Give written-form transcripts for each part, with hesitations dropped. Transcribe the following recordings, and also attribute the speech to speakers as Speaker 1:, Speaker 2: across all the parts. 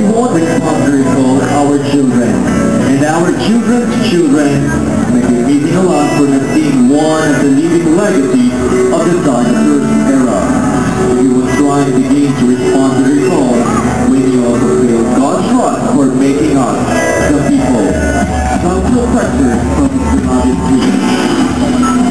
Speaker 1: We won't respond to recall our children, and our children's children may be missing a lot for not being one of the living legacy of the dinosaurs era. We will try and begin to respond to recall when we also feel God's trust for making us the people, the protectors from His demonic dreams.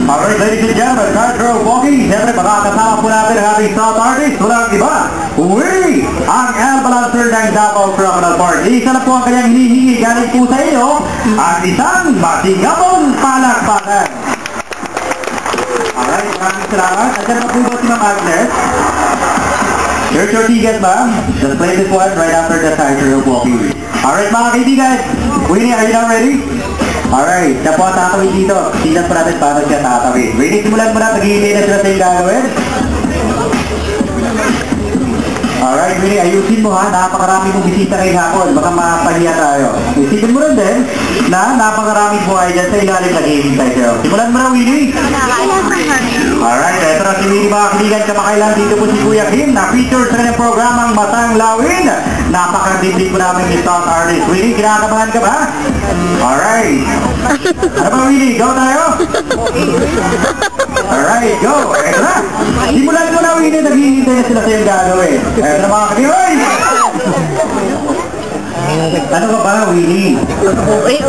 Speaker 2: Alright, ladies and gentlemen, Carter Walkie, siyempre makakasama po natin ang ating South artist, walang iba, Willie, ang Albalancer ng Davao Crocodile Park. Isa na po ang kanyang hinihingi galing po sa inyo, at isang masigabong palakpakan. Alright, maraming salamat. At dyan po ba si Ma'am Agnes? Here's your ticket, ma'am. Just play this one right after the Carter Walkie. Alright, mga kaibigan, Willie, are you now ready? Alright, siya po ang tatawid dito. Tingnan po natin paano siya tatawid. Ready, simulan mo na. Maghihintay na sila sa yung gagawin. Alright, Willie, ayusin mo ha. Napakarami mong bisita ngayong hapon. Baka mapahiya tayo. Isipin mo rin din na napakarami po ay dyan sa ilalim naghihintay sa'yo. Simulan mo na, Willie. Alright, eto na si Willie, mga kaibigan. Kamakailan dito po si Kuya Kim na feature sa kanyang programang Matang Lawin. Napakadibig po namin ni South artist. Willie, kinakabahan ka ba? Alright. Ano ba, Willie? Go tayo? Alright, go. Eto na. Simulan mo na, Willie. Naghihintay na sila sa yung gagawin. Eto na, mga kaibigan. Ano ka ba, Willie?
Speaker 3: Uy.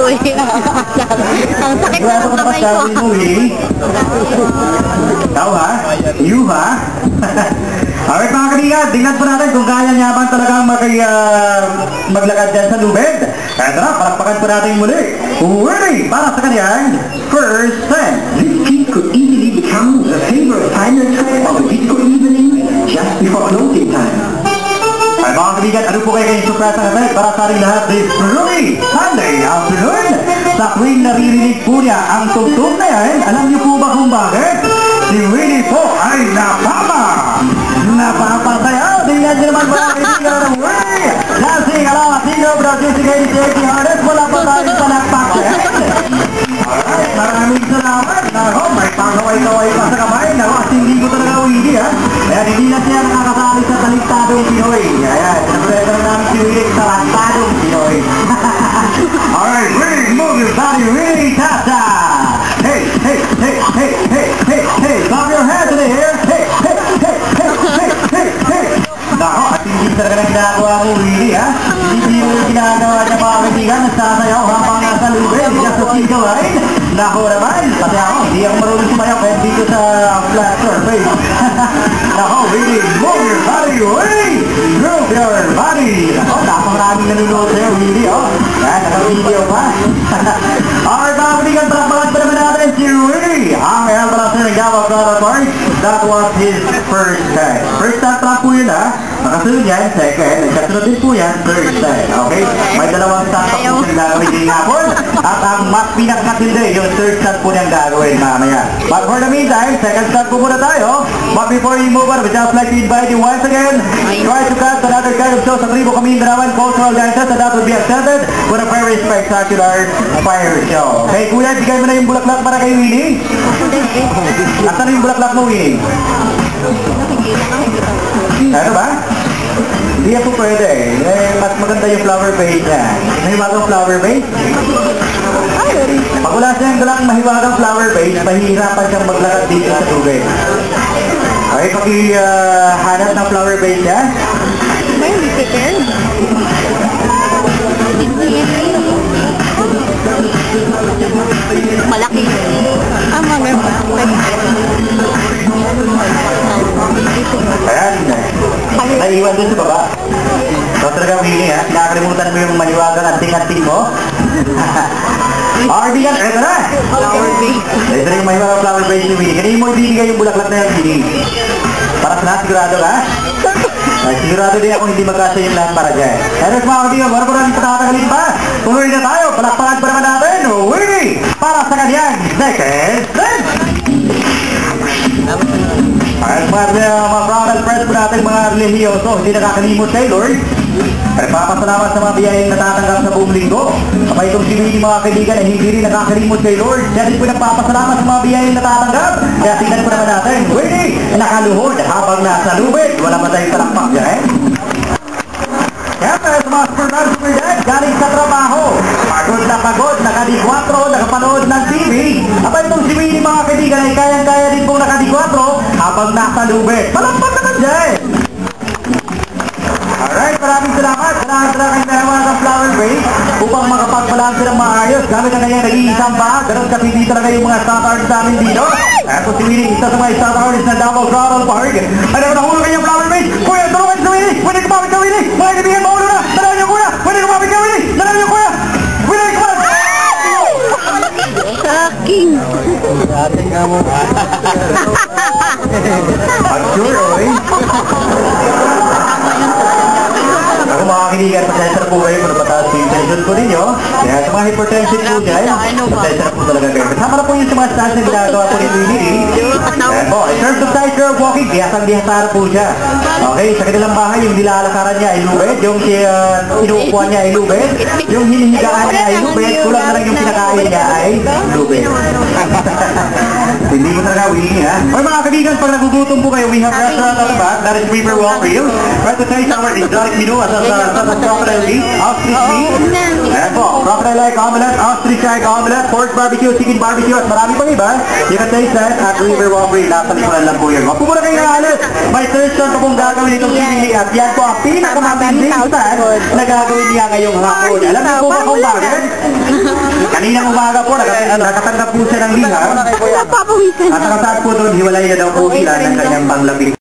Speaker 3: Ang sakit na ng kamay ko.
Speaker 2: Mo, Willie? Ikaw ha? You ha? Alright, mga kaibigan, tingnan po natin kung kaya niya bang talagang maglakad dyan sa lubid. Eto na, palakpakan po natin muli. Willie, para sa kanyang first time.
Speaker 1: This kid could easily become the favorite final type of a disco evening just before closing time.
Speaker 2: Ay mga kaibigan, ano po kayo kayong surpresa natin para sa ating lahat this Sunday afternoon? Sa tuwing naririnig po niya ang tugtog na yan, alam niyo po ba kung bakit? Si Willie po ay napapasaya. Tingnan niyo naman mga kaibigan ng Willie. Dancing along a single producing 80 artist, wala pa tayong palakpakan. Alright, maraming salamat. Nako, may pangkaway-kaway pa sa kamay. Nako, at hindi ko talaga Willie ha. Kaya hindi na siya nakakasali sa talintadong Pinoy. Ayan, sinapresa na namin si Willie sa talintadong Pinoy. Alright, Willie, move your body, Willie, tata! Hey, clap your hands in the air. Hey. Nako, at hindi talaga na ginagawa mo, Willie ha. Hindi mo yung ginagawa niya mga kaibigan. Nagsasayaw habang nasa lubid. Just a single line. Nako naman, pati ako, hindi ako marunong sumayaw kahit dito sa flat surface. Nako, Willie, move your body, Willie! Move your body! Nako, napakaraming nanonood sa'yo, Willie, oh. Yan, naka-video pa. Alright, mga kaibigan, palakpakan pa naman natin si Willie. Ang Albalancer ng Davao Crocodile Park. That was his first time. First time track po yun, ha? Nakasunod yan, second. Nagkasunod din po yan, third time. Okay? May dalawang start po siyang gagawin din hapon. At ang mas pinakamatindi, yung third start po niyang gagawin mamaya. But for the meantime, second start po muna tayo. But before you move on, we just like to invite you once again. Try to catch another kind of show sa Tribo Kamindarawan Cultural Dances, and that will be accepted for a very spectacular fire show. Okay, kuya, bigay mo na yung bulaklak para kay Willie. Asan yung bulaklak mo, Willie? Ano ba? Hindi po pwede eh. Mas maganda yung flower base niya. Mahiwagang flower base? Pag wala siyang dalang mahiwagang flower base, mahihirapan siyang maglakad dito sa tubig. Okay, pakihanap ng flower base niya.
Speaker 3: May visitor? Malaki. Maganda.
Speaker 2: Ayan. Naiiwan dun sa baba. So talaga, Willie ha, nakakalimutan mo yung maliwagang anting-anting mo. RB yan, eto na!
Speaker 3: Flower base.
Speaker 2: Ito na yung mahiwagang flower base ni Willie. Kanina mo ibibigay yung bulaklak na yan, Willie. Para sa lahat, sigurado ka? Ay, sigurado din ako hindi magkasya yung lahat para dyan. Eres mga kaibigan, wala po natin patatagalin pa. Tuloy na tayo, palakpakan pa naman natin, Willie! Para sa kanyang second set! At mga crowded friends po natin, mga religyoso, hindi nakakalimot kay Lord. Nagpapasalamat sa mga biyayang natatanggap sa buong linggo. Kapag itong si Willie, mga kaibigan, ay hindi rin nakakalimot kay Lord. Siya din po nagpapasalamat sa mga biyayang natatanggap. Kaya tingnan po naman natin, Willie, nakaluhod habang nasa lubid. Wala ba tayong talakpak dyan, eh? Kaya sa mga Willie pong nakadikwatro habang nasa lube. Palakpak naman dyan! Alright, maraming salamat sa lahat na kayong dalawa ng flower base upang makapagbalanse ng maayos gamit ang kanyang nag-iisang ba. Ganun kasi dito na yung mga stock artists namin dito. Eto si Willie, isa sa mga stock artists na Davao Throttle Park. Ano na hulog kanyang flower base? Kuya, tulungan si Willie! Pwede kumapit ka, Willie! Mga kaibigan, maulo na! Dalaw niyo, kuya! Pwede kumapit ka, Willie! Dalaw niyo, kuya! Willie, kumapit!
Speaker 3: Saking.
Speaker 2: Ating nga mo. Ang sure, oy. Ako mga kinigan, pasensya po kayo kung napataas po yung tension po ninyo. Kaya sa mga hypertension po dyan, pasensya po talaga kayo. Kasama na po yung sa mga stats na ginagawa po ni Willie. Ayan po, in terms of tightrope walking, bihasang-bihasara po siya. Okay, sa kanilang bahay, yung nilalakaran niya ay lubed, yung inuupuan niya ay lubed, yung hinihigaan niya ay lubed, kulang na lang yung pinakain niya ay lubed. Hindi mo talaga Willie, ha? Or mga kaibigan, pag nagugutom po kayo, we have restaurant on the back, that is River Walk Grill. Right to taste our exotic menu as sa crocodile meat, ostrich meat. Ayan po, crocodile egg omelette, ostrich egg omelette, pork barbecue, chicken barbecue, at marami pang iba. You can taste that at River Walk Grill. Nasa likuran lang po yun. Huwag po muna kayo naalis. May third shot po pong gagawin itong sinili at yan po ang pinakamatinding stand na gagawin niya ngayong hapon. Alam niyo po ba kung bakit? Kaninang umaga po, nakatanggap po siya ng liham.
Speaker 3: Napapawisan.
Speaker 2: At nakasaad po doon, hiwalay na daw po sila ng kanyang panglabing.